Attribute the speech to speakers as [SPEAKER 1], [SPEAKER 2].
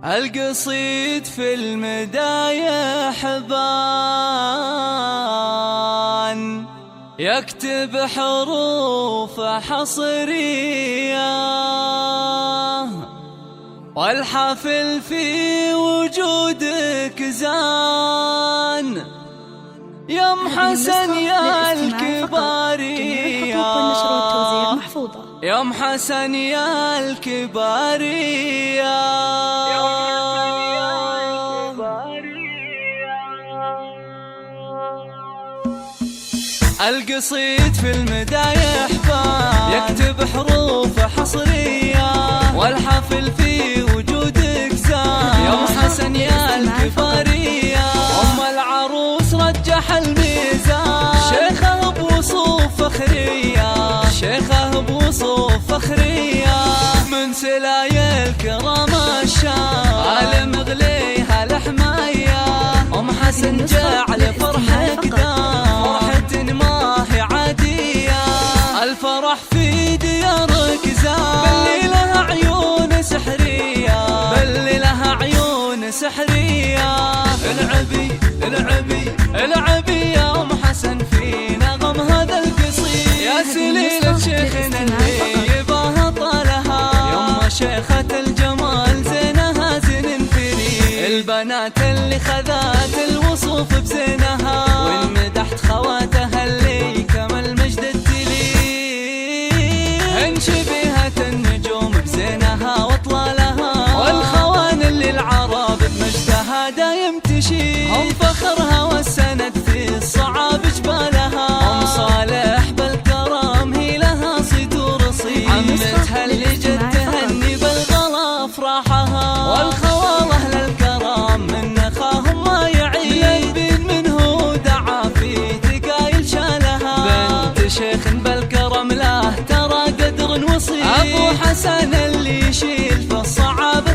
[SPEAKER 1] القصيد في المدايح بان يكتب حروف حصرية، والحفل في وجودك زان يا ام حسن يا الكبارية، يا ام حسن يا الكبارية. القصيد في المدايح بان يكتب حروف حصرية، والحفل في وجودك زان يا ام حسن يا الكبارية. ام العروس رجح الميزان، شيخه بوصوف فخرية، شيخه بوصوف فخرية، من سلايا الكرام الشام عالم غليها الحماية. ام حسن جعل فرحك دام، فرحة ما هي عادية، الفرح في ديارك زان، بل لها عيون سحرية، بل لها عيون سحرية. العبي العبي العبي يا ام حسن في نغم هذا القصيد، يا سليلة شيخنا اللي يباها طالها، يما شيخة الجمال زينها زين فريد، البنات اللي خذات الوصوف بزينها، والمدحت خواتها اللي كمل مجد التليل، هن شبيهة النجوم بزينها واطلالها، والخوان اللي العرب بمجدها دايم تشيل، هم فخرها والسند في الصعاب جبالها. ام صالح بالكرم هي لها صيت ورصيد، عمتها اللي جت تهني بالغلا افراحها، والخوال اهل الكرم من نخاهم ما يعيد، بين منه دعا في ثقايل شالها، بنت شيخ بالكرم له ترى قدر وصيد، ابو حسن اللي يشيل في الصعاب